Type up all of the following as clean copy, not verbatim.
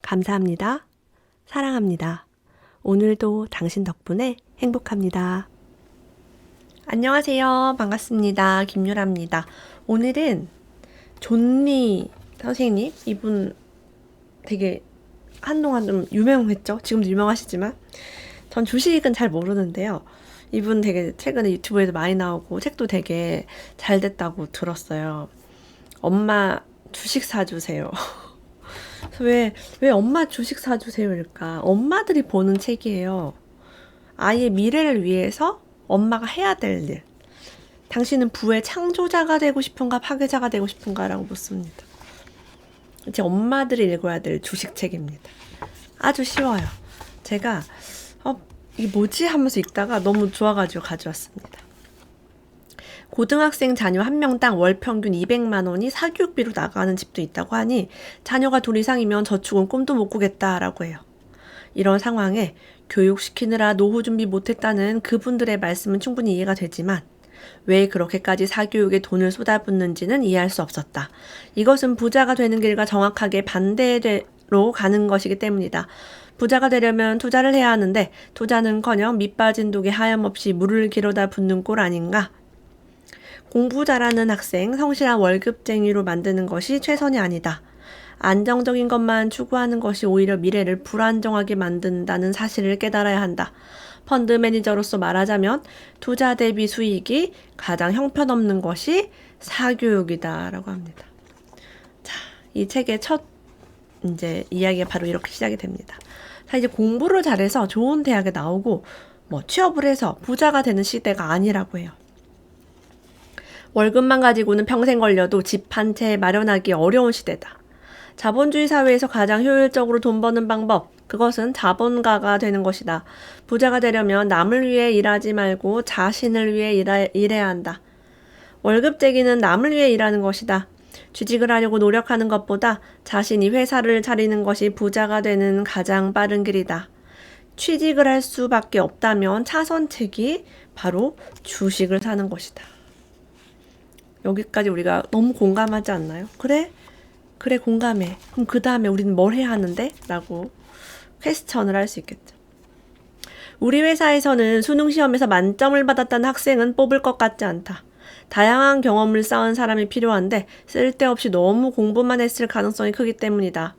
감사합니다. 사랑합니다. 오늘도 당신 덕분에 행복합니다. 안녕하세요. 반갑습니다. 김유라입니다. 오늘은 존리 선생님, 이분 되게 한동안 좀 유명했죠? 지금도 유명하시지만 전 주식은 잘 모르는데요. 이분 되게 최근에 유튜브에도 많이 나오고 책도 되게 잘 됐다고 들었어요. 엄마 주식 사주세요. 왜 엄마 주식 사주세요일까? 엄마들이 보는 책이에요. 아이의 미래를 위해서 엄마가 해야 될 일. 당신은 부의 창조자가 되고 싶은가 파괴자가 되고 싶은가 라고 묻습니다. 제 엄마들이 읽어야 될 주식책입니다. 아주 쉬워요. 제가 이게 뭐지 하면서 읽다가 너무 좋아가지고 가져왔습니다. 고등학생 자녀 한 명당 월 평균 200만 원이 사교육비로 나가는 집도 있다고 하니 자녀가 둘 이상이면 저축은 꿈도 못 꾸겠다라고 해요. 이런 상황에 교육시키느라 노후 준비 못했다는 그분들의 말씀은 충분히 이해가 되지만 왜 그렇게까지 사교육에 돈을 쏟아붓는지는 이해할 수 없었다. 이것은 부자가 되는 길과 정확하게 반대로 가는 것이기 때문이다. 부자가 되려면 투자를 해야 하는데 투자는커녕 밑 빠진 독에 하염없이 물을 기르다 붓는 꼴 아닌가? 공부 잘하는 학생, 성실한 월급쟁이로 만드는 것이 최선이 아니다. 안정적인 것만 추구하는 것이 오히려 미래를 불안정하게 만든다는 사실을 깨달아야 한다. 펀드 매니저로서 말하자면 투자 대비 수익이 가장 형편없는 것이 사교육이다라고 합니다. 자, 이 책의 첫 이야기가 바로 이렇게 시작이 됩니다. 자, 이제 공부를 잘해서 좋은 대학에 나오고 취업을 해서 부자가 되는 시대가 아니라고 해요. 월급만 가지고는 평생 걸려도 집 한 채 마련하기 어려운 시대다. 자본주의 사회에서 가장 효율적으로 돈 버는 방법, 그것은 자본가가 되는 것이다. 부자가 되려면 남을 위해 일하지 말고 자신을 위해 일해야 한다. 월급쟁이는 남을 위해 일하는 것이다. 취직을 하려고 노력하는 것보다 자신이 회사를 차리는 것이 부자가 되는 가장 빠른 길이다. 취직을 할 수밖에 없다면 차선책이 바로 주식을 사는 것이다. 여기까지 우리가 너무 공감하지 않나요? 그래 공감해. 그럼 그 다음에 우리는 뭘 해야 하는데? 라고 퀘스천을 할 수 있겠죠. 우리 회사에서는 수능시험에서 만점을 받았다는 학생은 뽑을 것 같지 않다. 다양한 경험을 쌓은 사람이 필요한데 쓸데없이 너무 공부만 했을 가능성이 크기 때문이다.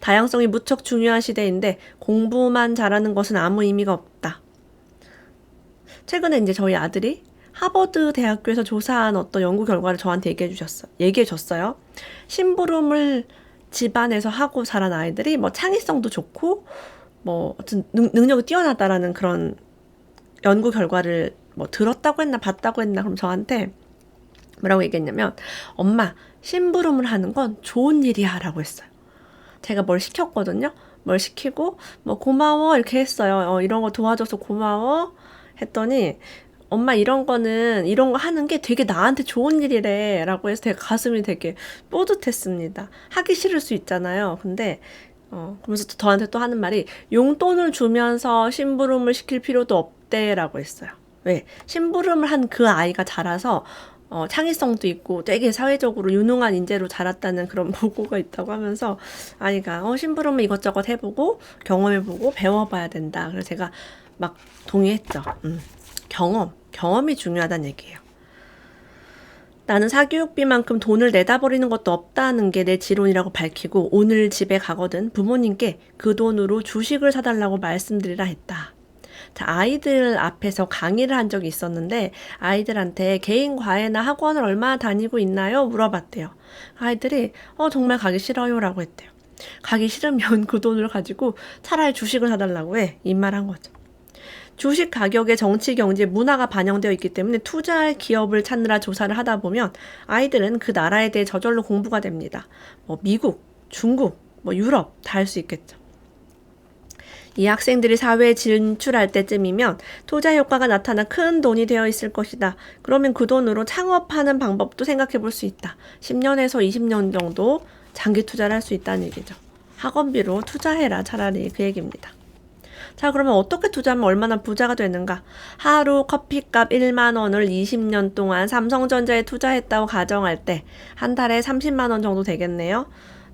다양성이 무척 중요한 시대인데 공부만 잘하는 것은 아무 의미가 없다. 최근에 저희 아들이 하버드 대학교에서 조사한 어떤 연구 결과를 저한테 얘기해 줬어요. 심부름을 집안에서 하고 자란 아이들이 창의성도 좋고 능력이 뛰어나다라는 그런 연구 결과를 들었다고 했나 봤다고 했나. 그럼 저한테 뭐라고 얘기했냐면 엄마 심부름을 하는 건 좋은 일이야 라고 했어요. 제가 뭘 시켰거든요. 뭘 시키고 고마워 이렇게 했어요. 이런 거 도와줘서 고마워 했더니 엄마 이런 거 하는 게 되게 나한테 좋은 일이래 라고 해서 제가 가슴이 되게 뿌듯했습니다. 하기 싫을 수 있잖아요. 근데 그러면서 저한테 또 하는 말이 용돈을 주면서 심부름을 시킬 필요도 없대 라고 했어요. 왜? 심부름을 한 그 아이가 자라서 창의성도 있고 되게 사회적으로 유능한 인재로 자랐다는 그런 보고가 있다고 하면서 아이가 심부름을 이것저것 해보고 경험해보고 배워봐야 된다. 그래서 제가 막 동의했죠. 경험이 중요하다는 얘기예요. 나는 사교육비만큼 돈을 내다버리는 것도 없다는 게 내 지론이라고 밝히고 오늘 집에 가거든 부모님께 그 돈으로 주식을 사달라고 말씀드리라 했다. 자, 아이들 앞에서 강의를 한 적이 있었는데 아이들한테 개인 과외나 학원을 얼마나 다니고 있나요? 물어봤대요. 아이들이 정말 가기 싫어요 라고 했대요. 가기 싫으면 그 돈을 가지고 차라리 주식을 사달라고 해. 이 말 한 거죠. 주식 가격에 정치, 경제, 문화가 반영되어 있기 때문에 투자할 기업을 찾느라 조사를 하다 보면 아이들은 그 나라에 대해 저절로 공부가 됩니다. 미국, 중국, 유럽 다 할 수 있겠죠. 이 학생들이 사회에 진출할 때쯤이면 투자 효과가 나타나 큰 돈이 되어 있을 것이다. 그러면 그 돈으로 창업하는 방법도 생각해 볼 수 있다. 10년에서 20년 정도 장기 투자를 할 수 있다는 얘기죠. 학원비로 투자해라 차라리 그 얘기입니다. 자, 그러면 어떻게 투자하면 얼마나 부자가 되는가? 하루 커피값 1만 원을 20년 동안 삼성전자에 투자했다고 가정할 때 한 달에 30만 원 정도 되겠네요.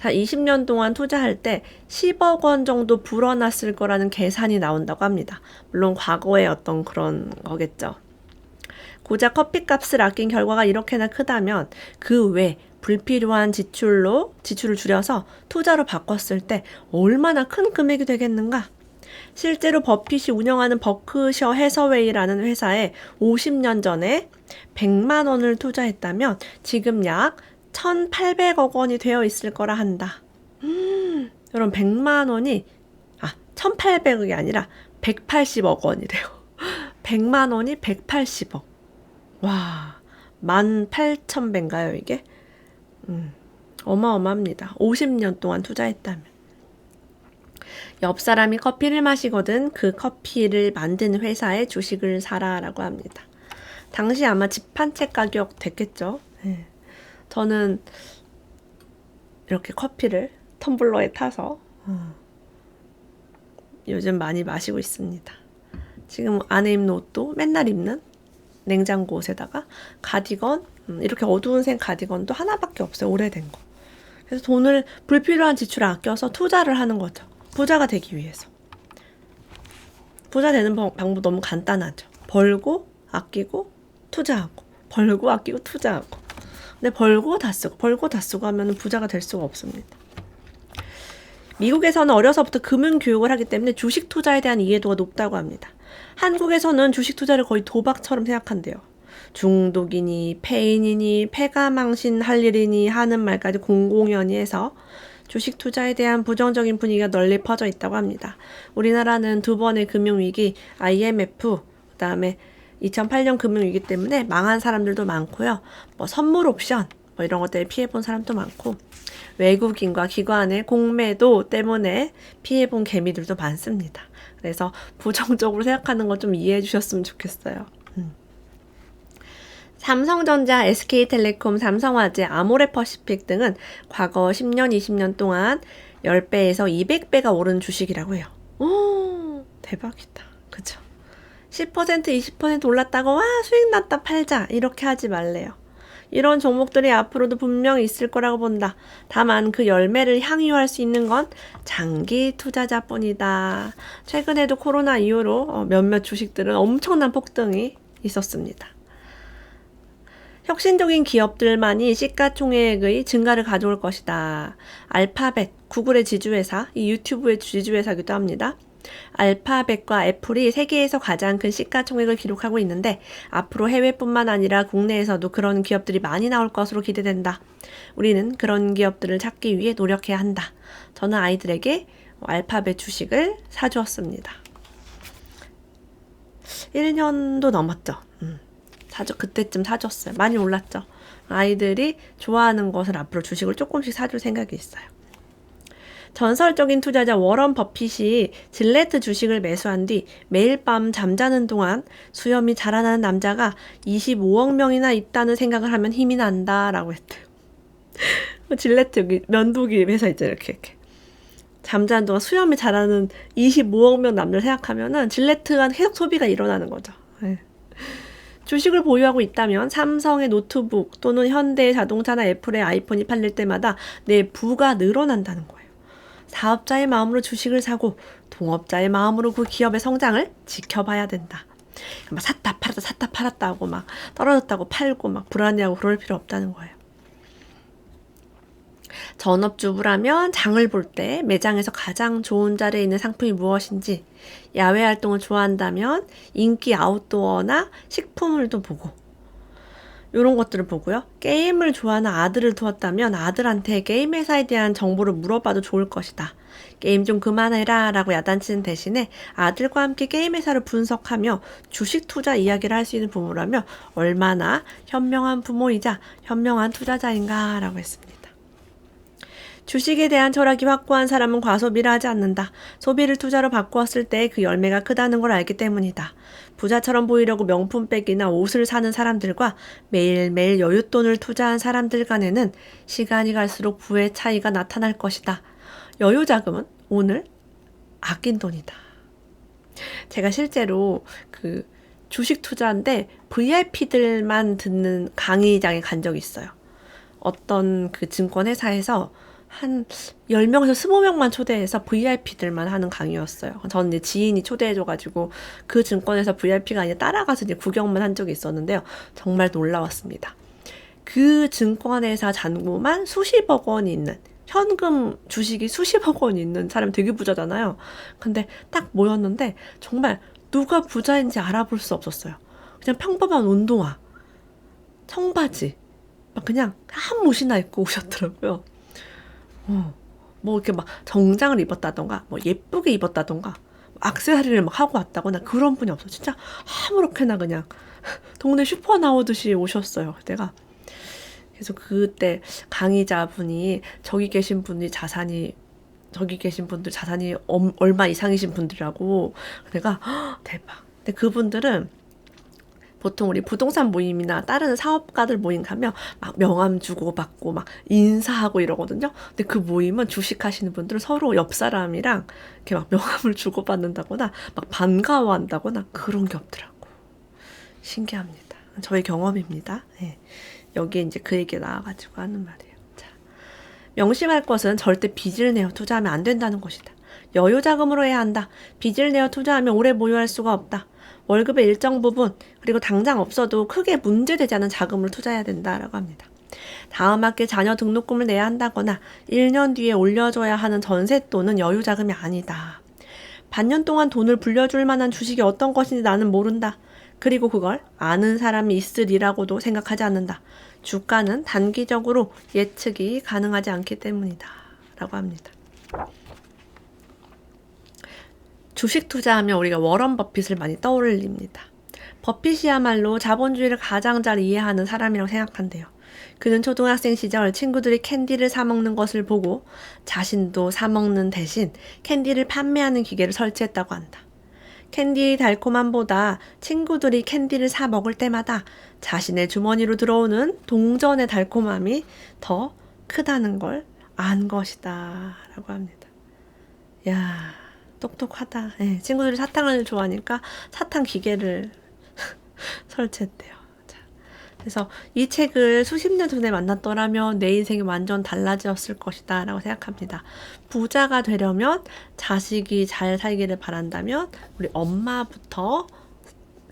자, 20년 동안 투자할 때 10억 원 정도 불어났을 거라는 계산이 나온다고 합니다. 물론 과거의 어떤 그런 거겠죠. 고작 커피값을 아낀 결과가 이렇게나 크다면 그 외 불필요한 지출을 줄여서 투자로 바꿨을 때 얼마나 큰 금액이 되겠는가? 실제로 버핏이 운영하는 버크셔 해서웨이라는 회사에 50년 전에 100만 원을 투자했다면 지금 약 1,800억 원이 되어 있을 거라 한다. 여러분 100만 원이 1,800억이 아니라 180억 원이래요. 100만 원이 180억. 와, 18,000배인가요 이게? 어마어마합니다. 50년 동안 투자했다면. 옆 사람이 커피를 마시거든 그 커피를 만든 회사의 주식을 사라라고 합니다. 당시 아마 집 한 채 가격 됐겠죠. 네. 저는 이렇게 커피를 텀블러에 타서 요즘 많이 마시고 있습니다. 지금 안에 입는 옷도 맨날 입는 냉장고 옷에다가 가디건, 이렇게 어두운 색 가디건도 하나밖에 없어요. 오래된 거. 그래서 돈을 불필요한 지출을 아껴서 투자를 하는 거죠. 부자가 되기 위해서. 부자 되는 방법 너무 간단하죠. 벌고 아끼고 투자하고 벌고 아끼고 투자하고. 근데 벌고 다 쓰고 하면 부자가 될 수가 없습니다. 미국에서는 어려서부터 금융 교육을 하기 때문에 주식 투자에 대한 이해도가 높다고 합니다. 한국에서는 주식 투자를 거의 도박처럼 생각한대요. 중독이니 폐인이니 패가망신할 일이니 하는 말까지 공공연히해서 주식 투자에 대한 부정적인 분위기가 널리 퍼져 있다고 합니다. 우리나라는 두 번의 금융위기, IMF, 그다음에 2008년 금융위기 때문에 망한 사람들도 많고요. 선물 옵션 이런 것 때문에 피해본 사람도 많고 외국인과 기관의 공매도 때문에 피해본 개미들도 많습니다. 그래서 부정적으로 생각하는 거 좀 이해해 주셨으면 좋겠어요. 삼성전자, SK텔레콤, 삼성화재, 아모레퍼시픽 등은 과거 10년, 20년 동안 10배에서 200배가 오른 주식이라고 해요. 오, 대박이다. 그죠? 10%, 20% 올랐다고 와 수익 났다 팔자 이렇게 하지 말래요. 이런 종목들이 앞으로도 분명히 있을 거라고 본다. 다만 그 열매를 향유할 수 있는 건 장기 투자자뿐이다. 최근에도 코로나 이후로 몇몇 주식들은 엄청난 폭등이 있었습니다. 혁신적인 기업들만이 시가총액의 증가를 가져올 것이다. 알파벳, 구글의 지주회사, 이 유튜브의 지주회사기도 합니다. 알파벳과 애플이 세계에서 가장 큰 시가총액을 기록하고 있는데 앞으로 해외뿐만 아니라 국내에서도 그런 기업들이 많이 나올 것으로 기대된다. 우리는 그런 기업들을 찾기 위해 노력해야 한다. 저는 아이들에게 알파벳 주식을 사주었습니다. 1년도 넘었죠. 그때쯤 사줬어요. 많이 올랐죠. 아이들이 좋아하는 것을 앞으로 주식을 조금씩 사줄 생각이 있어요. 전설적인 투자자 워런 버핏이 질레트 주식을 매수한 뒤 매일 밤 잠자는 동안 수염이 자라나는 남자가 25억 명이나 있다는 생각을 하면 힘이 난다라고 했대요. 질레트 여기 면도기 회사 있죠. 이렇게. 잠자는 동안 수염이 자라는 25억 명 남자를 생각하면은 질레트가 계속 소비가 일어나는 거죠. 네. 주식을 보유하고 있다면 삼성의 노트북 또는 현대의 자동차나 애플의 아이폰이 팔릴 때마다 내 부가 늘어난다는 거예요. 사업자의 마음으로 주식을 사고 동업자의 마음으로 그 기업의 성장을 지켜봐야 된다. 막 샀다 팔았다 하고 막 떨어졌다고 팔고 막 불안해하고 그럴 필요 없다는 거예요. 전업주부라면 장을 볼 때 매장에서 가장 좋은 자리에 있는 상품이 무엇인지, 야외 활동을 좋아한다면 인기 아웃도어나 식품을도 보고 이런 것들을 보고요. 게임을 좋아하는 아들을 두었다면 아들한테 게임 회사에 대한 정보를 물어봐도 좋을 것이다. 게임 좀 그만해라 라고 야단치는 대신에 아들과 함께 게임 회사를 분석하며 주식 투자 이야기를 할 수 있는 부모라면 얼마나 현명한 부모이자 현명한 투자자인가 라고 했습니다. 주식에 대한 철학이 확고한 사람은 과소비를 하지 않는다. 소비를 투자로 바꾸었을 때 그 열매가 크다는 걸 알기 때문이다. 부자처럼 보이려고 명품백이나 옷을 사는 사람들과 매일매일 여윳돈을 투자한 사람들 간에는 시간이 갈수록 부의 차이가 나타날 것이다. 여유자금은 오늘 아낀 돈이다. 제가 실제로 그 주식 투자인데 VIP들만 듣는 강의장에 간 적이 있어요. 어떤 그 증권회사에서 한 10명에서 20명만 초대해서 VIP들만 하는 강의였어요. 저는 이제 지인이 초대해줘가지고 그 증권에서 VIP가 아니라 따라가서 이제 구경만 한 적이 있었는데요. 정말 놀라웠습니다. 그 증권회사 잔고만 수십억 원이 있는, 현금 주식이 수십억 원이 있는 사람 되게 부자잖아요. 근데 딱 모였는데 정말 누가 부자인지 알아볼 수 없었어요. 그냥 평범한 운동화, 청바지, 막 그냥 한 옷이나 입고 오셨더라고요. 뭐 이렇게 막 정장을 입었다던가, 뭐 예쁘게 입었다던가, 액세서리를 막 하고 왔다거나 그런 분이 없어. 진짜 아무렇게나 그냥 동네 슈퍼 나오듯이 오셨어요. 내가 그래서 그때 강의자분이 저기 계신 분들 자산이 얼마 이상이신 분들이라고. 내가 대박. 근데 그분들은 보통 우리 부동산 모임이나 다른 사업가들 모임 가면 막 명함 주고 받고 막 인사하고 이러거든요. 근데 그 모임은 주식하시는 분들은 서로 옆 사람이랑 이렇게 막 명함을 주고 받는다거나 막 반가워한다거나 그런 게 없더라고. 신기합니다. 저의 경험입니다. 네. 여기에 이제 그 얘기가 나와가지고 하는 말이에요. 자, 명심할 것은 절대 빚을 내어 투자하면 안 된다는 것이다. 여유 자금으로 해야 한다. 빚을 내어 투자하면 오래 보유할 수가 없다. 월급의 일정 부분, 그리고 당장 없어도 크게 문제되지 않은 자금을 투자해야 된다라고 합니다. 다음 학기 자녀 등록금을 내야 한다거나 1년 뒤에 올려줘야 하는 전세돈은 여유 자금이 아니다. 반년 동안 돈을 불려줄 만한 주식이 어떤 것인지 나는 모른다. 그리고 그걸 아는 사람이 있으리라고도 생각하지 않는다. 주가는 단기적으로 예측이 가능하지 않기 때문이다. 라고 합니다. 주식 투자하면 우리가 워런 버핏을 많이 떠올립니다. 버핏이야말로 자본주의를 가장 잘 이해하는 사람이라고 생각한대요. 그는 초등학생 시절 친구들이 캔디를 사 먹는 것을 보고 자신도 사 먹는 대신 캔디를 판매하는 기계를 설치했다고 한다. 캔디의 달콤함보다 친구들이 캔디를 사 먹을 때마다 자신의 주머니로 들어오는 동전의 달콤함이 더 크다는 걸 안 것이다 라고 합니다. 야, 똑똑하다. 네, 친구들이 사탕을 좋아하니까 사탕 기계를 설치했대요. 자, 그래서 이 책을 수십 년 전에 만났더라면 내 인생이 완전 달라졌을 것이다 라고 생각합니다. 부자가 되려면, 자식이 잘 살기를 바란다면 우리 엄마부터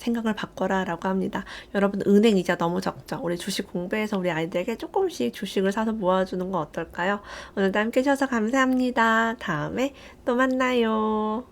생각을 바꿔라 라고 합니다. 여러분, 은행 이자 너무 적죠? 우리 주식 공부해서 우리 아이들에게 조금씩 주식을 사서 모아주는 거 어떨까요? 오늘도 함께 해주셔서 감사합니다. 다음에 또 만나요.